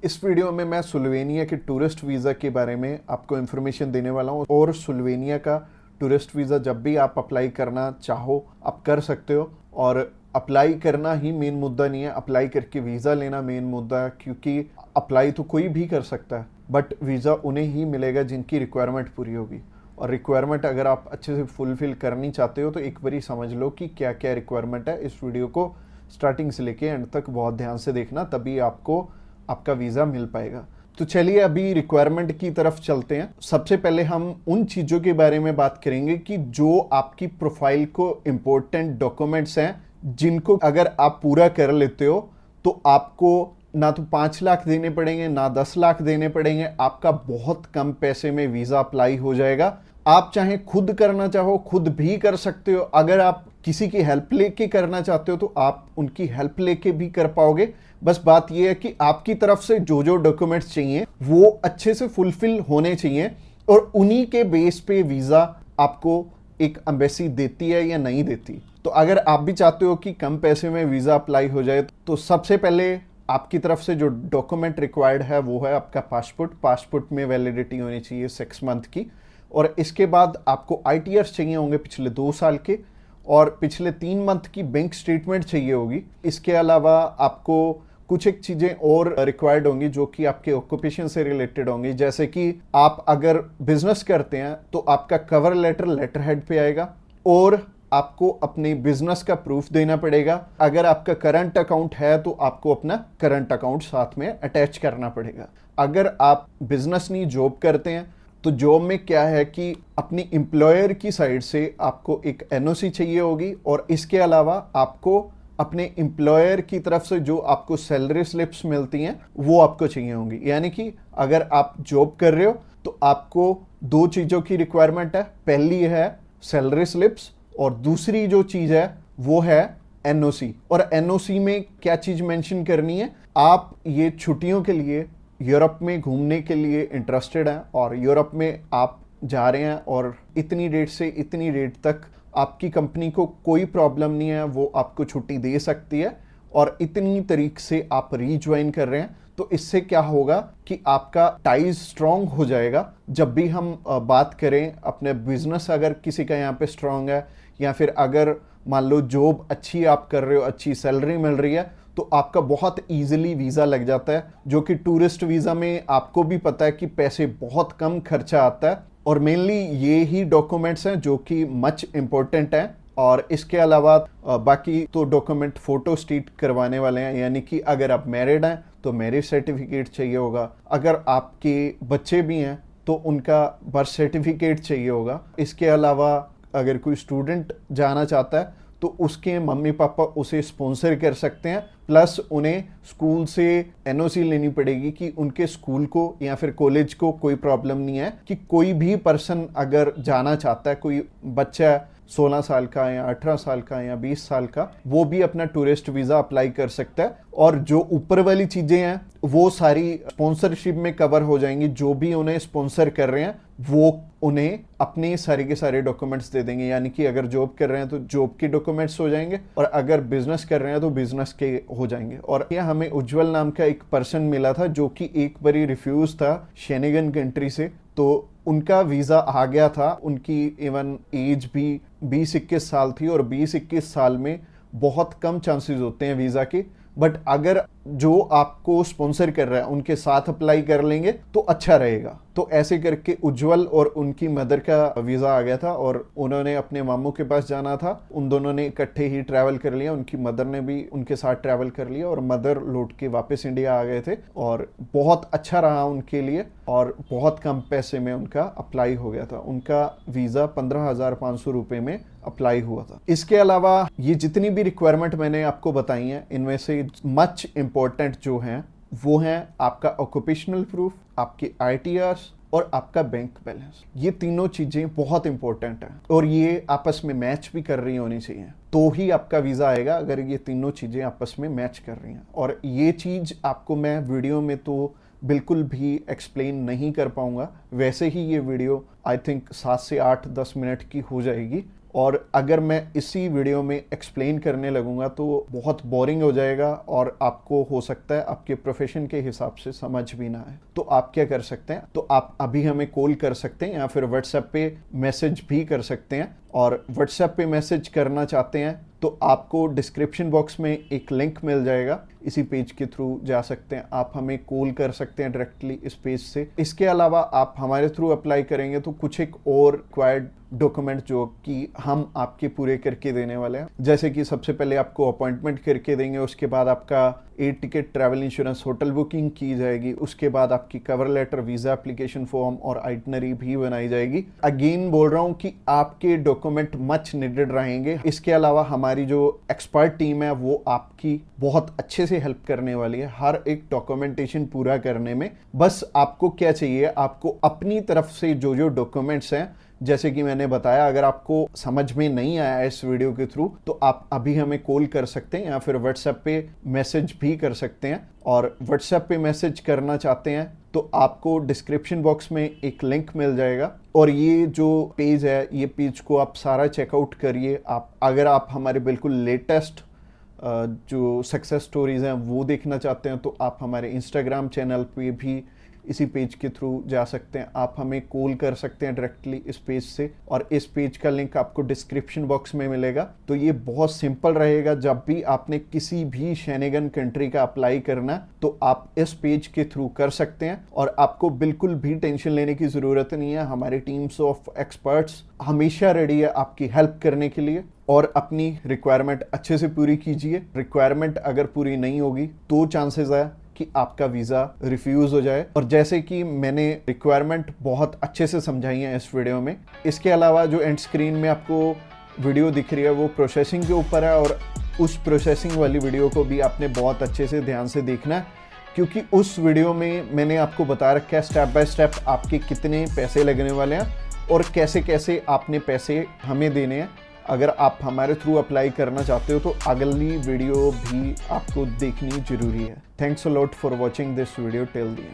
इस वीडियो में मैं सुल्वेनिया के टूरिस्ट वीज़ा के बारे में आपको इन्फॉर्मेशन देने वाला हूँ और सुल्वेनिया का टूरिस्ट वीज़ा जब भी आप अप्लाई करना चाहो आप कर सकते हो। और अप्लाई करना ही मेन मुद्दा नहीं है, अप्लाई करके वीज़ा लेना मेन मुद्दा है, क्योंकि अप्लाई तो कोई भी कर सकता है बट वीज़ा उन्हें ही मिलेगा जिनकी रिक्वायरमेंट पूरी होगी। और रिक्वायरमेंट अगर आप अच्छे से फुलफिल करनी चाहते हो तो एक बारी समझ लो कि क्या क्या रिक्वायरमेंट है। इस वीडियो को स्टार्टिंग से लेके एंड तक बहुत ध्यान से देखना, तभी आपको आपका वीज़ा मिल पाएगा। तो चलिए अभी रिक्वायरमेंट की तरफ चलते हैं। सबसे पहले हम उन चीज़ों के बारे में बात करेंगे कि जो आपकी प्रोफाइल को इम्पोर्टेंट डॉक्यूमेंट्स हैं, जिनको अगर आप पूरा कर लेते हो तो आपको ना तो 5 लाख देने पड़ेंगे ना 10 लाख देने पड़ेंगे, आपका बहुत कम पैसे में वीज़ा अप्लाई हो जाएगा। आप चाहे खुद करना चाहो खुद भी कर सकते हो, अगर आप किसी की हेल्प लेके करना चाहते हो तो आप उनकी हेल्प लेके भी कर पाओगे। बस बात यह है कि आपकी तरफ से जो जो डॉक्यूमेंट्स चाहिए वो अच्छे से फुलफिल होने चाहिए और उन्हीं के बेस पे वीज़ा आपको एक एम्बेसी देती है या नहीं देती। तो अगर आप भी चाहते हो कि कम पैसे में वीज़ा अप्लाई हो जाए तो सबसे पहले आपकी तरफ से जो डॉक्यूमेंट रिक्वायर्ड है वो है आपका पासपोर्ट। पासपोर्ट में वैलिडिटी होनी चाहिए 6 मंथ की। और इसके बाद आपको ITRs चाहिए होंगे पिछले 2 साल के, और पिछले 3 मंथ की बैंक स्टेटमेंट चाहिए होगी। इसके अलावा आपको कुछ एक चीज़ें और रिक्वायर्ड होंगी जो कि आपके ऑक्यूपेशन से रिलेटेड होंगी, जैसे कि आप अगर बिजनेस करते हैं तो आपका कवर लेटर लेटर हेड पे आएगा और आपको अपने बिजनेस का प्रूफ देना पड़ेगा। अगर आपका करंट अकाउंट है तो आपको अपना करंट अकाउंट साथ में अटैच करना पड़ेगा। अगर आप बिजनेस नहीं जॉब करते हैं तो जॉब में क्या है कि अपनी एम्प्लॉयर की साइड से आपको एक NOC चाहिए होगी, और इसके अलावा आपको अपने एम्प्लॉयर की तरफ से जो आपको सैलरी स्लिप्स मिलती हैं वो आपको चाहिए होंगी। यानी कि अगर आप जॉब कर रहे हो तो आपको 2 चीज़ों की रिक्वायरमेंट है। पहली है सैलरी स्लिप्स और दूसरी जो चीज़ है वो है NOC। और NOC में क्या चीज़ मेंशन करनी है, आप ये छुट्टियों के लिए यूरोप में घूमने के लिए इंटरेस्टेड हैं और यूरोप में आप जा रहे हैं और इतनी डेट से इतनी डेट तक आपकी कंपनी को कोई प्रॉब्लम नहीं है, वो आपको छुट्टी दे सकती है, और इतनी तारीख से आप रीज्वाइन कर रहे हैं। तो इससे क्या होगा कि आपका टाइज स्ट्रांग हो जाएगा। जब भी हम बात करें अपने बिजनेस, अगर किसी का यहाँ पे स्ट्रांग है या फिर अगर मान लो जॉब अच्छी आप कर रहे हो, अच्छी सैलरी मिल रही है, तो आपका बहुत इजीली वीज़ा लग जाता है, जो कि टूरिस्ट वीज़ा में आपको भी पता है कि पैसे बहुत कम खर्चा आता है। और मेनली ये ही डॉक्यूमेंट्स हैं जो कि मच इम्पोर्टेंट हैं। और इसके अलावा बाकी तो डॉक्यूमेंट फोटो स्टेट करवाने वाले हैं, यानी कि अगर आप मैरिड हैं तो मैरिज सर्टिफिकेट चाहिए होगा, अगर आपके बच्चे भी हैं तो उनका बर्थ सर्टिफिकेट चाहिए होगा। इसके अलावा अगर कोई स्टूडेंट जाना चाहता है तो उसके मम्मी पापा उसे स्पॉन्सर कर सकते हैं, प्लस उन्हें स्कूल से NOC लेनी पड़ेगी कि उनके स्कूल को या फिर कॉलेज को कोई प्रॉब्लम नहीं है कि कोई भी पर्सन अगर जाना चाहता है, कोई बच्चा 16 साल का या 18 साल का या 20 साल का, वो भी अपना टूरिस्ट वीज़ा अप्लाई कर सकता है। और जो ऊपर वाली चीज़ें हैं वो सारी स्पॉन्सरशिप में कवर हो जाएंगी। जो भी उन्हें स्पॉन्सर कर रहे हैं वो उन्हें अपने सारे के सारे डॉक्यूमेंट्स दे देंगे, यानी कि अगर जॉब कर रहे हैं तो जॉब के डॉक्यूमेंट्स हो जाएंगे और अगर बिजनेस कर रहे हैं तो बिजनेस के हो जाएंगे। और यह हमें उज्जवल नाम का एक पर्सन मिला था जो कि एक बारी रिफ्यूज था शेनेगन कंट्री से, तो उनका वीज़ा आ गया था। उनकी इवन एज भी 20-21 साल थी और 20-21 साल में बहुत कम चांसेस होते हैं वीज़ा के। बट अगर जो आपको स्पॉन्सर कर रहा है उनके साथ अप्लाई कर लेंगे तो अच्छा रहेगा। तो ऐसे करके उज्जवल और उनकी मदर का वीज़ा आ गया था और उन्होंने अपने मामू के पास जाना था। उन दोनों ने इकट्ठे ही ट्रैवल कर लिया, उनकी मदर ने भी उनके साथ ट्रैवल कर लिया और मदर लौट के वापस इंडिया आ गए थे। और बहुत अच्छा रहा उनके लिए और बहुत कम पैसे में उनका अप्लाई हो गया था। उनका वीज़ा 15,500 रुपये में अप्लाई हुआ था। इसके अलावा ये जितनी भी रिक्वायरमेंट मैंने आपको बताई हैं, इनमें से मच इम्पोर्टेंट जो हैं वो हैं आपका ऑक्यूपेशनल प्रूफ, आपके ITRs और आपका बैंक बैलेंस। ये तीनों चीज़ें बहुत इंपॉर्टेंट हैं और ये आपस में मैच भी कर रही होनी चाहिए, तो ही आपका वीज़ा आएगा अगर ये तीनों चीज़ें आपस में मैच कर रही हैं। और ये चीज़ आपको मैं वीडियो में तो बिल्कुल भी एक्सप्लेन नहीं कर पाऊंगा, वैसे ही ये वीडियो आई थिंक 7 से 8-10 मिनट की हो जाएगी। और अगर मैं इसी वीडियो में एक्सप्लेन करने लगूंगा तो बहुत बोरिंग हो जाएगा और आपको हो सकता है आपके प्रोफेशन के हिसाब से समझ भी ना आए। तो आप क्या कर सकते हैं, तो आप अभी हमें कॉल कर सकते हैं या फिर व्हाट्सएप पे मैसेज भी कर सकते हैं। और व्हाट्सएप पे मैसेज करना चाहते हैं तो आपको डिस्क्रिप्शन बॉक्स में एक लिंक मिल जाएगा, इसी पेज के थ्रू जा सकते हैं। आप हमें कॉल कर सकते हैं डायरेक्टली इस पेज से। इसके अलावा आप हमारे थ्रू अप्लाई करेंगे तो कुछ एक और रिक्वायर्ड डॉक्यूमेंट जो कि हम आपके पूरे करके देने वाले हैं, जैसे कि सबसे पहले आपको अपॉइंटमेंट करके देंगे, उसके बाद आपका air ticket, travel insurance, hotel booking की जाएगी, उसके बाद आपकी cover letter, visa application form और आइटनरी भी बनाई जाएगी। अगेन बोल रहा हूँ कि आपके डॉक्यूमेंट मच नीडेड रहेंगे। इसके अलावा हमारी जो एक्सपर्ट टीम है वो आपकी बहुत अच्छे से हेल्प करने वाली है हर एक डॉक्यूमेंटेशन पूरा करने में। बस आपको क्या चाहिए, आपको अपनी तरफ से जो जो डॉक्यूमेंट्स हैं, जैसे कि मैंने बताया, अगर आपको समझ में नहीं आया इस वीडियो के थ्रू तो आप अभी हमें कॉल कर सकते हैं या फिर व्हाट्सएप पे मैसेज भी कर सकते हैं। और व्हाट्सएप पे मैसेज करना चाहते हैं तो आपको डिस्क्रिप्शन बॉक्स में एक लिंक मिल जाएगा और ये जो पेज है, ये पेज को आप सारा चेकआउट करिए। आप अगर आप हमारे बिल्कुल लेटेस्ट जो सक्सेस स्टोरीज हैं वो देखना चाहते हैं तो आप हमारे इंस्टाग्राम चैनल पे भी इसी पेज के थ्रू जा सकते हैं। आप हमें कॉल कर सकते हैं डायरेक्टली इस पेज से और इस पेज का लिंक आपको डिस्क्रिप्शन बॉक्स में मिलेगा। तो ये बहुत सिंपल रहेगा, जब भी आपने किसी भी शेनेगन कंट्री का अप्लाई करना तो आप इस पेज के थ्रू कर सकते हैं और आपको बिल्कुल भी टेंशन लेने की ज़रूरत नहीं है। हमारी टीम्स ऑफ एक्सपर्ट्स हमेशा रेडी है आपकी हेल्प करने के लिए। और अपनी रिक्वायरमेंट अच्छे से पूरी कीजिए। रिक्वायरमेंट अगर पूरी नहीं होगी तो चांसेस है कि आपका वीज़ा रिफ्यूज़ हो जाए। और जैसे कि मैंने रिक्वायरमेंट बहुत अच्छे से समझाई है इस वीडियो में। इसके अलावा जो एंड स्क्रीन में आपको वीडियो दिख रही है वो प्रोसेसिंग के ऊपर है और उस प्रोसेसिंग वाली वीडियो को भी आपने बहुत अच्छे से ध्यान से देखना है, क्योंकि उस वीडियो में मैंने आपको बता रखा है स्टेप बाय स्टेप आपके कितने पैसे लगने वाले हैं और कैसे कैसे आपने पैसे हमें देने हैं। अगर आप हमारे थ्रू अप्लाई करना चाहते हो तो अगली वीडियो भी आपको देखनी जरूरी है। Thanks a lot for watching this video till the end.